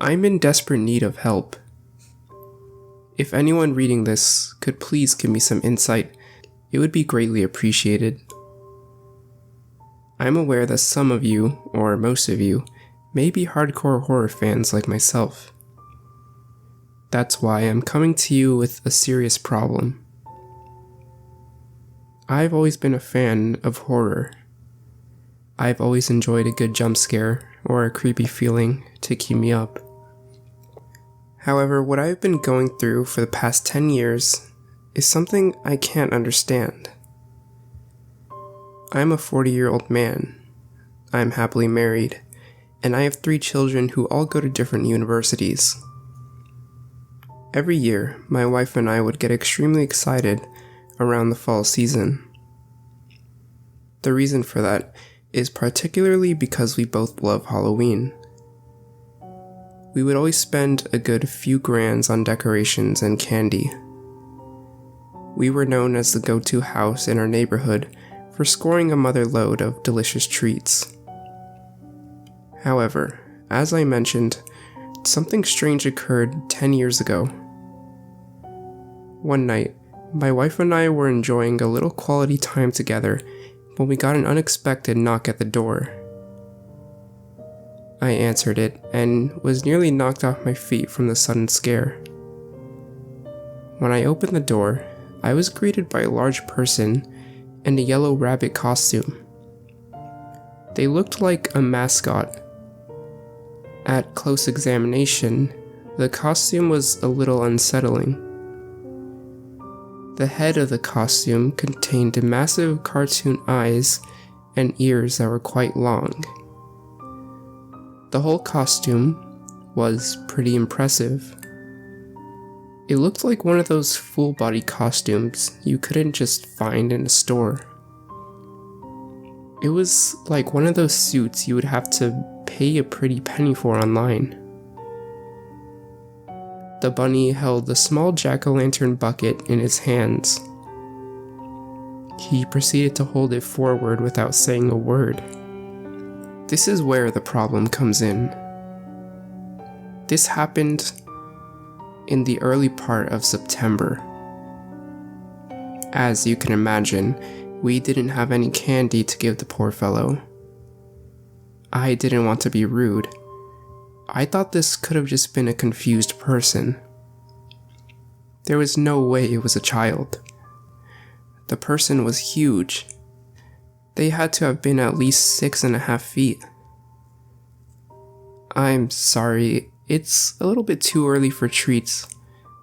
I'm in desperate need of help. If anyone reading this could please give me some insight, it would be greatly appreciated. I'm aware that some of you, or most of you, may be hardcore horror fans like myself. That's why I'm coming to you with a serious problem. I've always been a fan of horror. I've always enjoyed a good jump scare or a creepy feeling to keep me up. However, what I've been going through for the past 10 years is something I can't understand. I'm a 40-year-old man. I'm happily married, and I have 3 children who all go to different universities. Every year, my wife and I would get extremely excited around the fall season. The reason for that is particularly because we both love Halloween. We would always spend a good few grands on decorations and candy. We were known as the go-to house in our neighborhood for scoring a mother load of delicious treats. However, as I mentioned, something strange occurred 10 years ago. One night, my wife and I were enjoying a little quality time together when we got an unexpected knock at the door. I answered it and was nearly knocked off my feet from the sudden scare. When I opened the door, I was greeted by a large person in a yellow rabbit costume. They looked like a mascot. At close examination, the costume was a little unsettling. The head of the costume contained massive cartoon eyes and ears that were quite long. The whole costume was pretty impressive. It looked like one of those full-body costumes you couldn't just find in a store. It was like one of those suits you would have to pay a pretty penny for online. The bunny held the small jack-o'-lantern bucket in his hands. He proceeded to hold it forward without saying a word. This is where the problem comes in. This happened in the early part of September. As you can imagine, we didn't have any candy to give the poor fellow. I didn't want to be rude. I thought this could have just been a confused person. There was no way it was a child. The person was huge. They had to have been at least 6.5 feet. I'm sorry, it's a little bit too early for treats.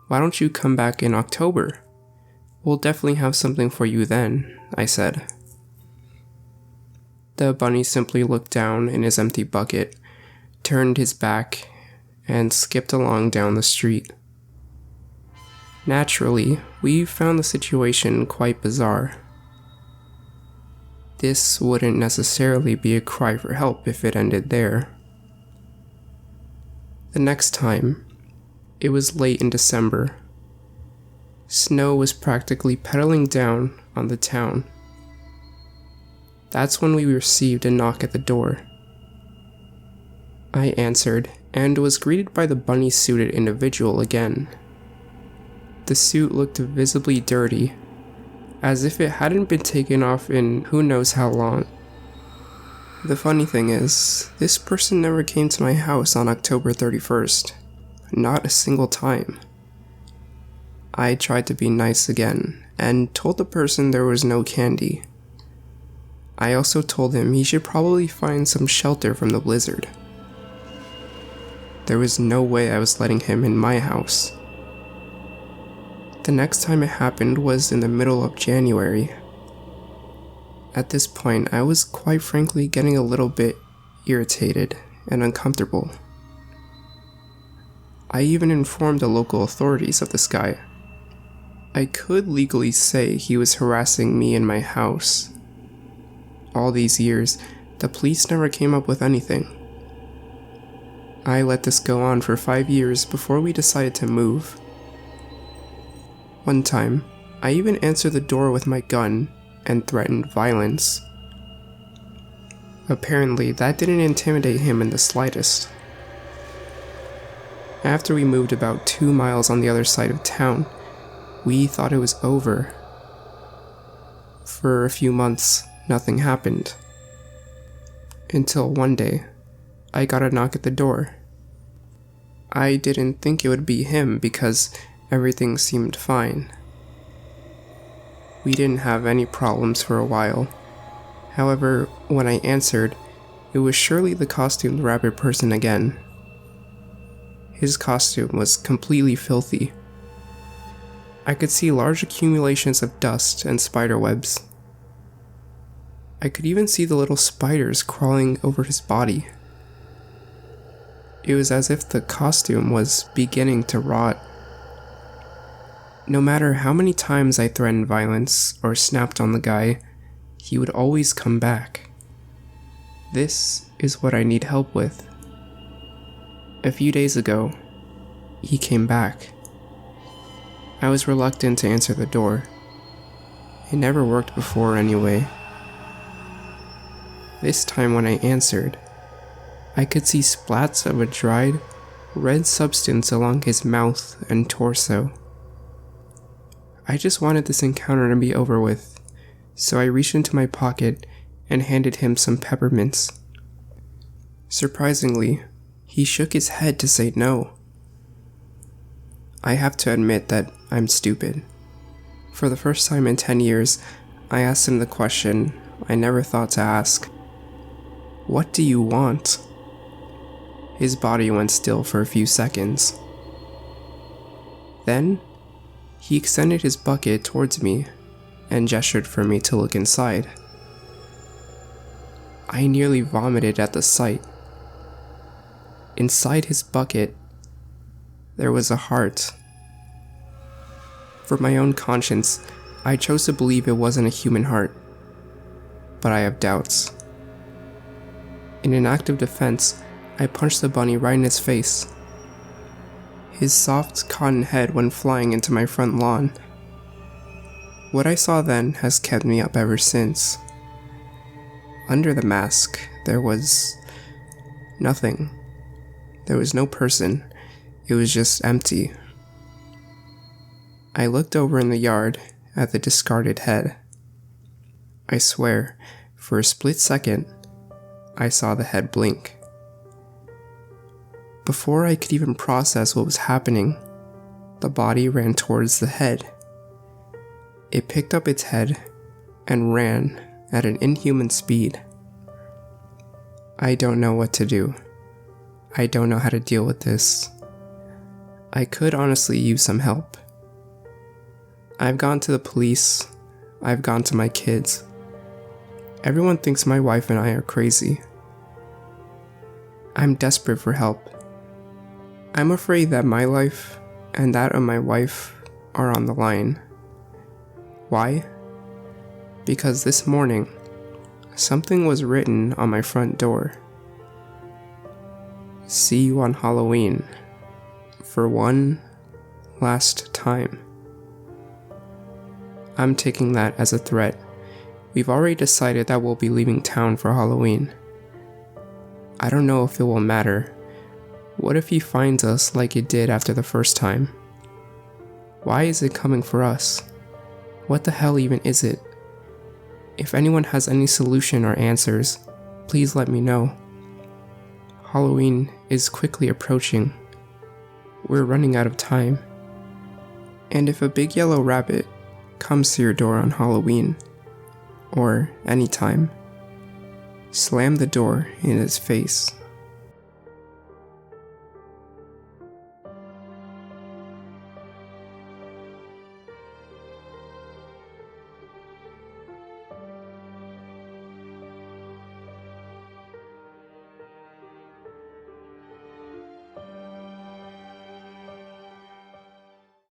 Why don't you come back in October? We'll definitely have something for you then, I said. The bunny simply looked down in his empty bucket, turned his back, and skipped along down the street. Naturally, we found the situation quite bizarre. This wouldn't necessarily be a cry for help if it ended there. The next time, it was late in December. Snow was practically pedaling down on the town. That's when we received a knock at the door. I answered and was greeted by the bunny-suited individual again. The suit looked visibly dirty, as if it hadn't been taken off in who knows how long. The funny thing is, this person never came to my house on October 31st. Not a single time. I tried to be nice again, and told the person there was no candy. I also told him he should probably find some shelter from the blizzard. There was no way I was letting him in my house. The next time it happened was in the middle of January. At this point, I was quite frankly getting a little bit irritated and uncomfortable. I even informed the local authorities of this guy. I could legally say he was harassing me in my house. All these years, the police never came up with anything. I let this go on for 5 years before we decided to move. One time, I even answered the door with my gun and threatened violence. Apparently, that didn't intimidate him in the slightest. After we moved about 2 miles on the other side of town, we thought it was over. For a few months, nothing happened. Until one day, I got a knock at the door. I didn't think it would be him because everything seemed fine. We didn't have any problems for a while. However, when I answered, it was surely the costumed rabbit person again. His costume was completely filthy. I could see large accumulations of dust and spider webs. I could even see the little spiders crawling over his body. It was as if the costume was beginning to rot. No matter how many times I threatened violence or snapped on the guy, he would always come back. This is what I need help with. A few days ago, he came back. I was reluctant to answer the door. It never worked before anyway. This time when I answered, I could see splats of a dried, red substance along his mouth and torso. I just wanted this encounter to be over with, so I reached into my pocket and handed him some peppermints. Surprisingly, he shook his head to say no. I have to admit that I'm stupid. For the first time in 10 years, I asked him the question I never thought to ask. What do you want? His body went still for a few seconds. Then, he extended his bucket towards me and gestured for me to look inside. I nearly vomited at the sight. Inside his bucket, there was a heart. For my own conscience, I chose to believe it wasn't a human heart, but I have doubts. In an act of defense, I punched the bunny right in his face. His soft cotton head went flying into my front lawn. What I saw then has kept me up ever since. Under the mask, there was nothing. There was no person. It was just empty. I looked over in the yard at the discarded head. I swear, for a split second, I saw the head blink. Before I could even process what was happening, the body ran towards the head. It picked up its head and ran at an inhuman speed. I don't know what to do. I don't know how to deal with this. I could honestly use some help. I've gone to the police. I've gone to my kids. Everyone thinks my wife and I are crazy. I'm desperate for help. I'm afraid that my life and that of my wife are on the line. Why? Because this morning, something was written on my front door. See you on Halloween. For one last time. I'm taking that as a threat. We've already decided that we'll be leaving town for Halloween. I don't know if it will matter. What if he finds us like it did after the first time? Why is it coming for us? What the hell even is it? If anyone has any solution or answers, please let me know. Halloween is quickly approaching. We're running out of time. And if a big yellow rabbit comes to your door on Halloween, or any time, slam the door in his face.